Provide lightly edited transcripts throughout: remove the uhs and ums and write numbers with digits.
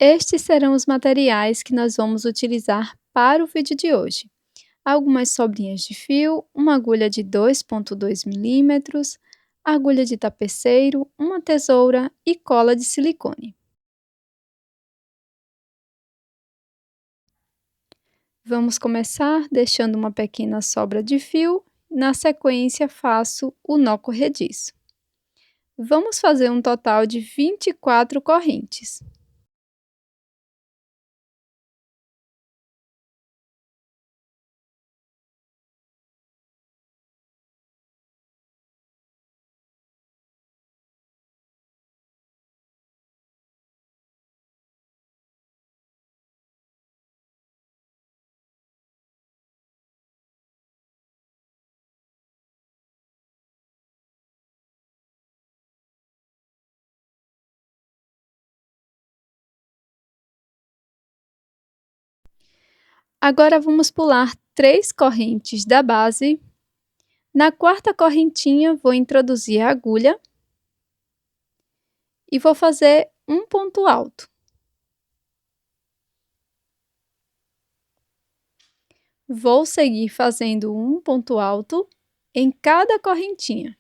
Estes serão os materiais que nós vamos utilizar para o vídeo de hoje. Algumas sobrinhas de fio, uma agulha de 2,2 milímetros, agulha de tapeceiro, uma tesoura e cola de silicone. Vamos começar deixando uma pequena sobra de fio, na sequência faço o nó corrediço. Vamos fazer um total de 24 correntes. Agora vamos pular 3 correntes da base. Na quarta correntinha, vou introduzir a agulha e vou fazer um ponto alto. Vou seguir fazendo um ponto alto em cada correntinha.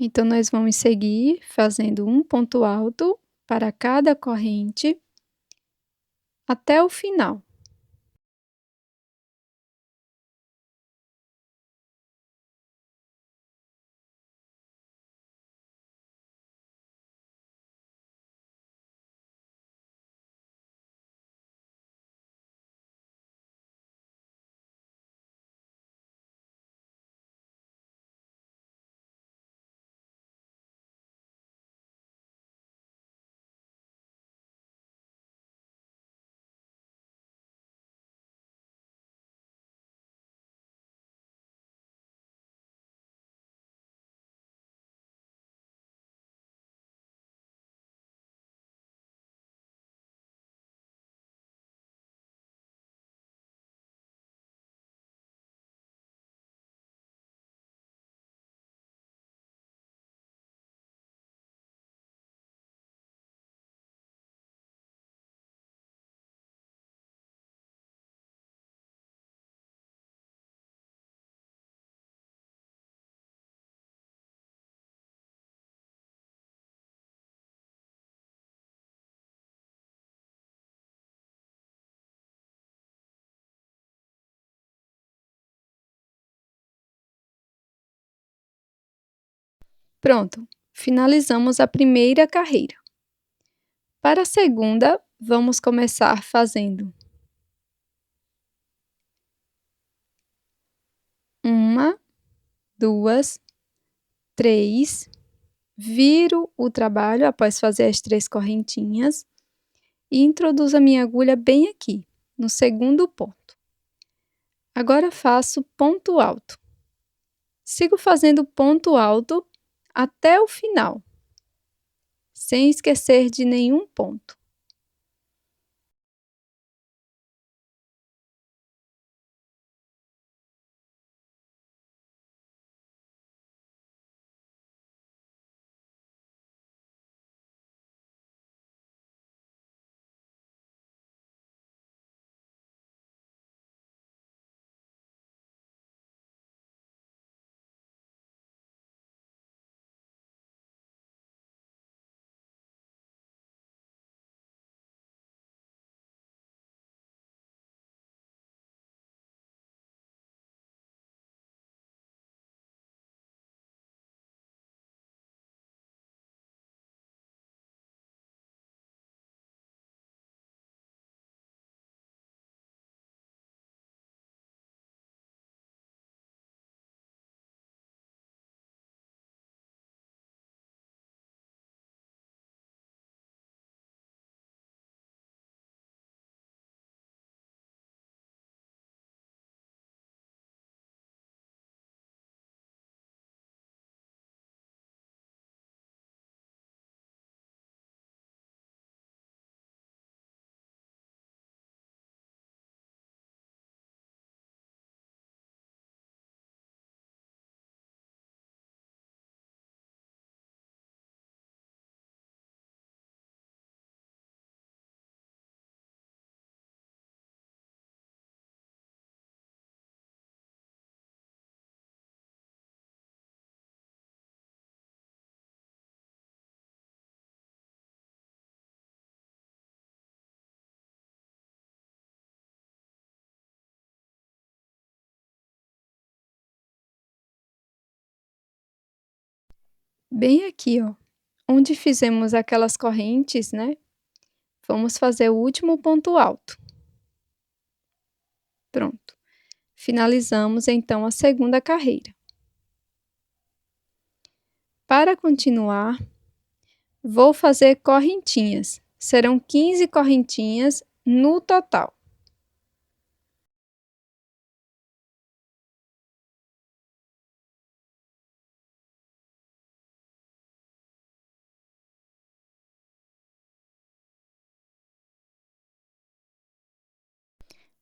Então, nós vamos seguir fazendo um ponto alto para cada corrente até o final. Pronto, finalizamos a primeira carreira. Para a segunda, vamos começar fazendo uma, duas, três, viro o trabalho após fazer as 3 correntinhas e introduzo a minha agulha bem aqui, no segundo ponto. Agora faço ponto alto. Sigo fazendo ponto alto até o final, sem esquecer de nenhum ponto. Bem aqui, ó, onde fizemos aquelas correntes, né, vamos fazer o último ponto alto. Pronto. Finalizamos, então, a segunda carreira. Para continuar, vou fazer correntinhas. Serão 15 correntinhas no total.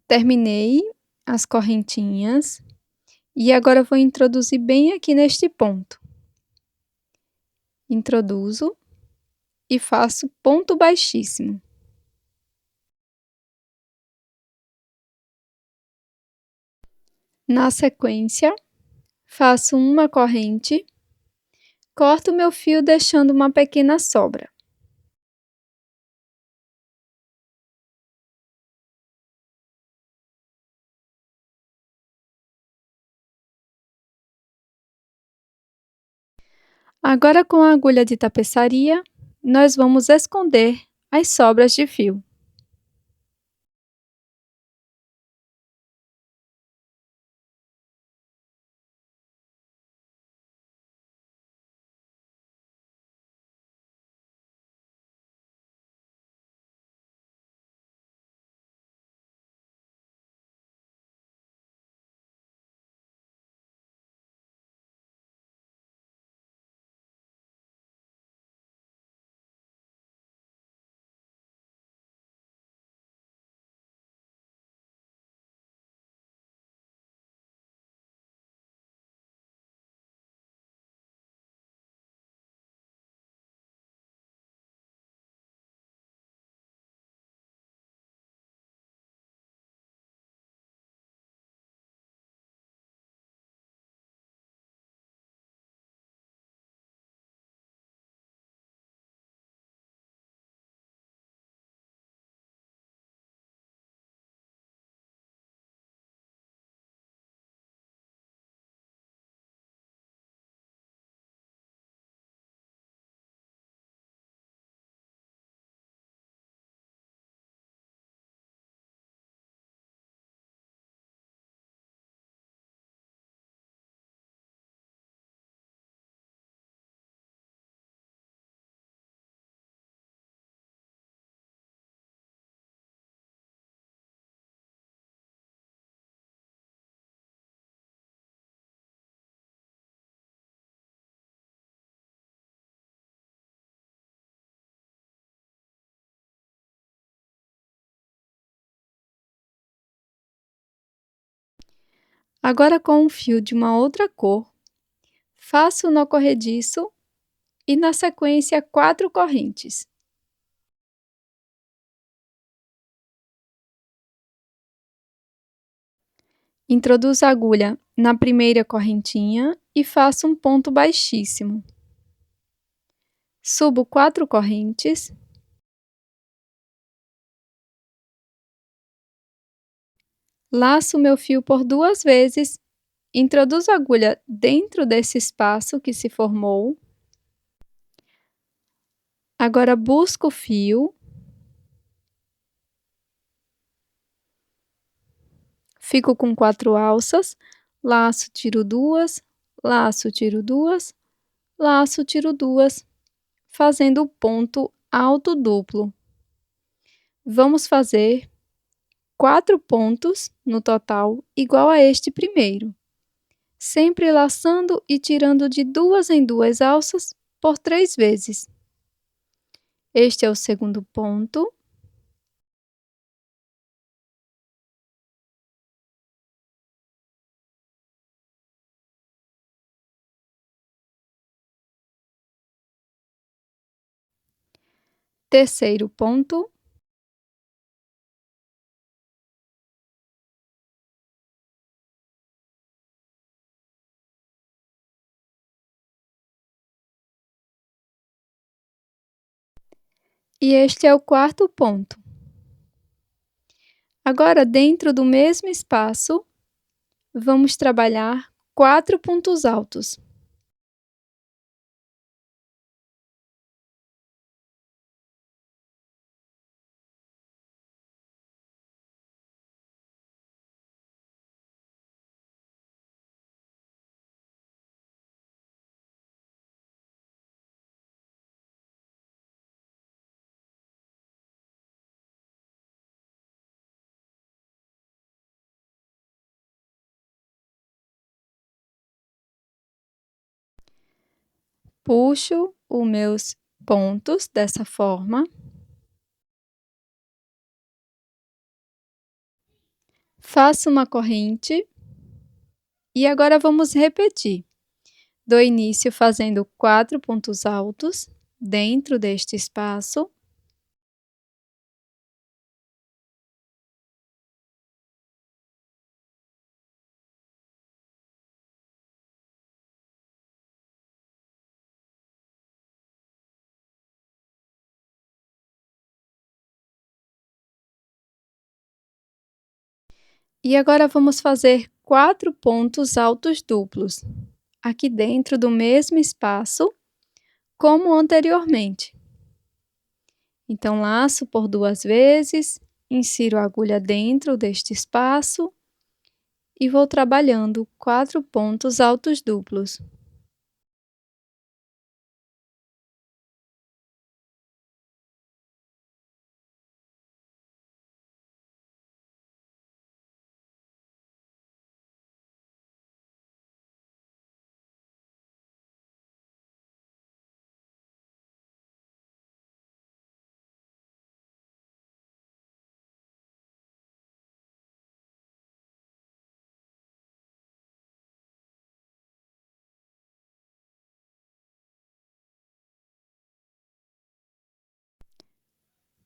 Terminei as correntinhas e agora vou introduzir bem aqui neste ponto. Introduzo e faço ponto baixíssimo. Na sequência, faço uma corrente, corto meu fio deixando uma pequena sobra. Agora, com a agulha de tapeçaria, nós vamos esconder as sobras de fio. Agora, com um fio de uma outra cor, faço o nó corrediço e, na sequência, 4 correntes. Introduzo a agulha na primeira correntinha e faço um ponto baixíssimo. Subo 4 correntes. Laço meu fio por 2 vezes, introduzo a agulha dentro desse espaço que se formou. Agora busco o fio. Fico com 4 alças, laço, tiro 2, laço, tiro 2, laço, tiro 2, fazendo o ponto alto duplo. Vamos fazer 4 pontos no total, igual a este primeiro, sempre laçando e tirando de 2 em 2 alças por 3 vezes. Este é o segundo ponto. Terceiro ponto. E este é o quarto ponto. Agora, dentro do mesmo espaço, vamos trabalhar 4 pontos altos. Puxo os meus pontos dessa forma. Faço uma corrente. E agora vamos repetir. Dou início fazendo 4 pontos altos dentro deste espaço. E agora vamos fazer 4 pontos altos duplos, aqui dentro do mesmo espaço, como anteriormente. Então, laço por 2 vezes, insiro a agulha dentro deste espaço e vou trabalhando 4 pontos altos duplos.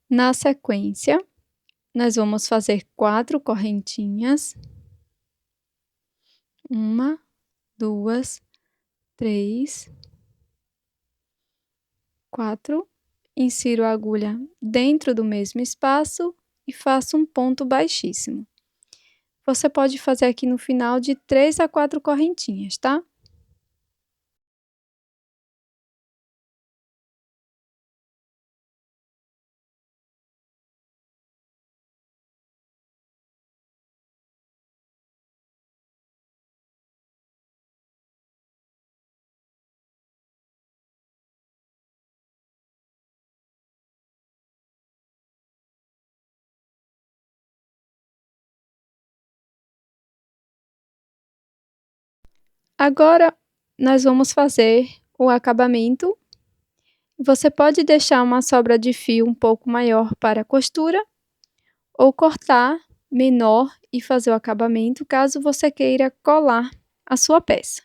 Na sequência, nós vamos fazer 4 correntinhas. 1, 2, 3, 4. Insiro a agulha dentro do mesmo espaço e faço um ponto baixíssimo. Você pode fazer aqui no final de 3 a 4 correntinhas, tá? Agora, nós vamos fazer o acabamento. Você pode deixar uma sobra de fio um pouco maior para a costura ou cortar menor e fazer o acabamento, caso você queira colar a sua peça.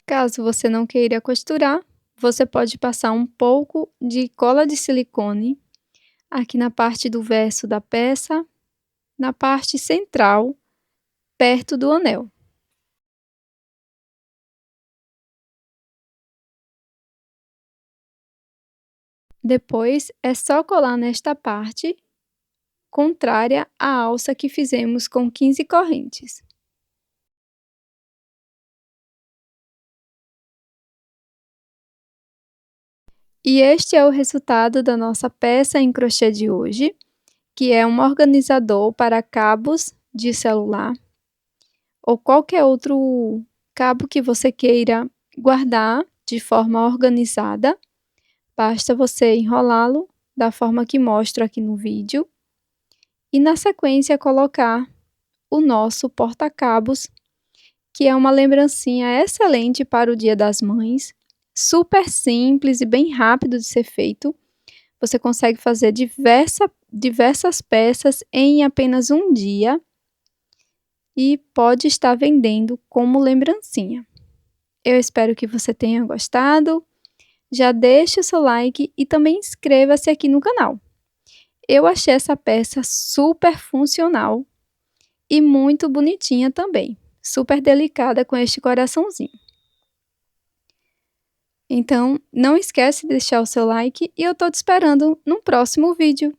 Caso você não queira costurar, você pode passar um pouco de cola de silicone aqui na parte do verso da peça, na parte central, perto do anel. Depois, é só colar nesta parte, contrária à alça que fizemos com 15 correntes. E este é o resultado da nossa peça em crochê de hoje, que é um organizador para cabos de celular ou qualquer outro cabo que você queira guardar de forma organizada. Basta você enrolá-lo da forma que mostro aqui no vídeo e, na sequência, colocar o nosso porta-cabos, que é uma lembrancinha excelente para o Dia das Mães, super simples e bem rápido de ser feito. Você consegue fazer diversas peças em apenas um dia e pode estar vendendo como lembrancinha. Eu espero que você tenha gostado. Já deixe o seu like e também inscreva-se aqui no canal. Eu achei essa peça super funcional e muito bonitinha também. Super delicada com este coraçãozinho. Então, não esquece de deixar o seu like e eu estou te esperando no próximo vídeo.